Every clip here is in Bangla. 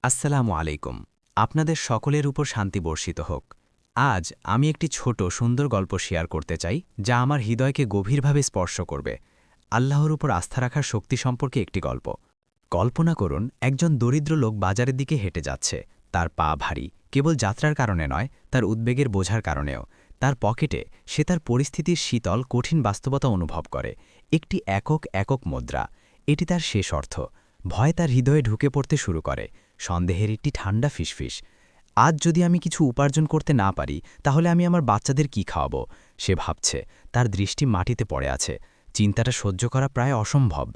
আসসালামু আলাইকুম। আপনাদের সকলের উপর শান্তি বর্ষিত হোক। আজ আমি একটি ছোট সুন্দর গল্প শেয়ার করতে চাই, যা আমার হৃদয়কে গভীরভাবে স্পর্শ করবে। আল্লাহর উপর আস্থা রাখার শক্তি সম্পর্কে একটি গল্প। কল্পনা করুন, একজন দরিদ্র লোক বাজারের দিকে হেঁটে যাচ্ছে। তার পা ভারী, কেবল যাত্রার কারণে নয়, তার উদ্বেগের বোঝার কারণেও। তার পকেটে সে তার পরিস্থিতির শীতল কঠিন বাস্তবতা অনুভব করে। একটি একক মুদ্রা, এটি তার শেষ অর্থ। ভয় তার হৃদয়ে ঢুকে পড়তে শুরু করে, সন্দেহের একটি ঠান্ডা ফিসফিস। আজ যদি আমি কিছু উপার্জন করতে না পারি, তাহলে আমি আমার বাচ্চাদের কি খাওয়াবো? সে ভাবছে। তার দৃষ্টি মাটিতে পড়ে আছে। চিন্তাটা সহ্য করা প্রায় অসম্ভব।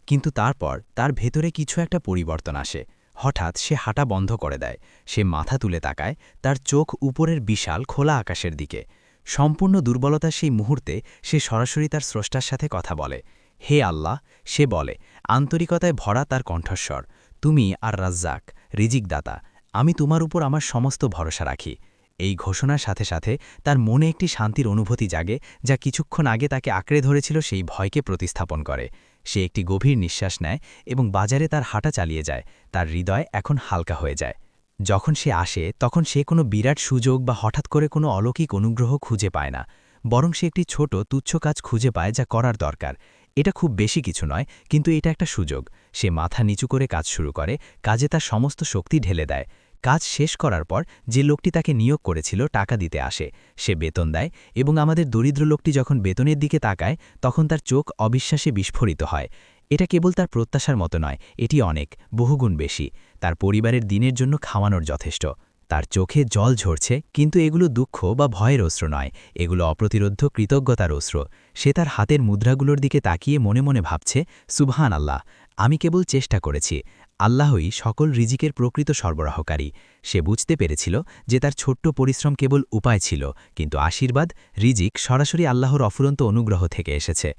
কিন্তু তারপর তার ভেতরে কিছু একটা পরিবর্তন আসে। হঠাৎ সে হাঁটা বন্ধ করে দেয়। সে মাথা তুলে তাকায়, তার চোখ উপরের বিশাল খোলা আকাশের দিকে। সম্পূর্ণ দুর্বলতার সেই মুহূর্তে সে সরাসরি তার স্রষ্টার সাথে কথা বলে। হে আল্লাহ, সে বলে, আন্তরিকতায় ভরা তার কণ্ঠস্বর, তুমি আর রাজ্জাক, রিজিকদাতা, আমি তোমার উপর আমার সমস্ত ভরসা রাখি। এই ঘোষণার সাথে সাথে তার মনে একটি শান্তির অনুভূতি জাগে, যা কিছুক্ষণ আগে তাকে আঁকড়ে ধরেছিল সেই ভয়কে প্রতিস্থাপন করে। সে একটি গভীর নিঃশ্বাস নেয় এবং বাজারে তার হাঁটা চালিয়ে যায়। তার হৃদয় এখন হালকা হয়ে যায়। যখন সে আসে, তখন সে কোনো বিরাট সুযোগ বা হঠাৎ করে কোনো অলৌকিক অনুগ্রহ খুঁজে পায় না, বরং সে একটি ছোট তুচ্ছ কাজ খুঁজে পায় যা করার দরকার। এটা খুব বেশি কিছু নয়, কিন্তু এটা একটা সুযোগ। সে মাথা নিচু করে কাজ শুরু করে, কাজে তার সমস্ত শক্তি ঢেলে দেয়। কাজ শেষ করার পর যে লোকটি তাকে নিয়োগ করেছিল টাকা দিতে আসে। সে বেতন দেয়, এবং আমাদের দরিদ্র লোকটি যখন বেতনের দিকে তাকায়, তখন তার চোখ অবিশ্বাসে বিস্ফোরিত হয়। এটা কেবল তার প্রত্যাশার মতো নয়, এটি অনেক, বহুগুণ বেশি। তার পরিবারের দিনের জন্য খাওয়ানোর যথেষ্ট। তার চোখে জল ঝরছে, কিন্তু এগুলো দুঃখ বা ভয়ের অশ্রু নয়, এগুলো অপ্রতিরোধ্য কৃতজ্ঞতার অশ্রু। সে তার হাতের মুদ্রাগুলোর দিকে তাকিয়ে মনে মনে ভাবছে, সুবহান আল্লাহ, আমি কেবল চেষ্টা করেছি। আল্লাহই সকল রিজিকের প্রকৃত সরবরাহকারী। সে বুঝতে পেরেছিল যে তার ছোট্ট পরিশ্রম কেবল উপায় ছিল, কিন্তু আশীর্বাদ, রিজিক সরাসরি আল্লাহর অফুরন্ত অনুগ্রহ থেকে এসেছে।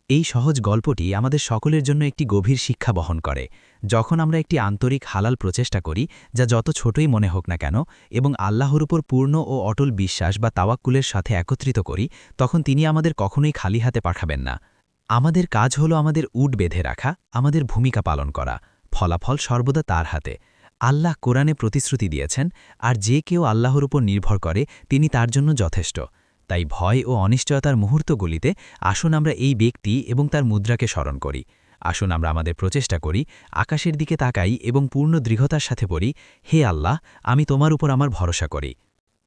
এই সহজ গল্পটি আমাদের সকলের জন্য একটি গভীর শিক্ষা বহন করে। যখন আমরা একটি আন্তরিক হালাল প্রচেষ্টা করি, যা যত ছোটই মনে হোক না কেন, এবং আল্লাহর উপর পূর্ণ ও অটল বিশ্বাস বা তাওয়াক্কুলের সাথে একত্রিত করি, তখন তিনি আমাদের কখনোই খালি হাতে পাঠাবেন না। আমাদের কাজ হলো আমাদের উট বেঁধে রাখা, আমাদের ভূমিকা পালন করা। ফলাফল সর্বদা তার হাতে। আল্লাহ কোরআনে প্রতিশ্রুতি দিয়েছেন, আর যে কেউ আল্লাহর উপর নির্ভর করে, তিনি তার জন্য যথেষ্ট। তাই ভয় ও অনিশ্চয়তার মুহূর্তগুলিতে আসুন আমরা এই ব্যক্তি এবং তার মুদ্রাকে স্মরণ করি। আসুন আমরা আমাদের প্রচেষ্টা করি, আকাশের দিকে তাকাই এবং পূর্ণ দৃঢ়তার সাথে বলি, হে আল্লাহ, আমি তোমার উপর আমার ভরসা করি।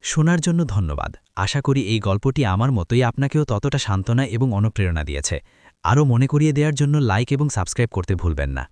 শোনার জন্য ধন্যবাদ। আশা করি এই গল্পটি আমার মতোই আপনাকেও ততটা সান্ত্বনা এবং অনুপ্রেরণা দিয়েছে। আরও মনে করিয়ে দেওয়ার জন্য লাইক এবং সাবস্ক্রাইব করতে ভুলবেন না।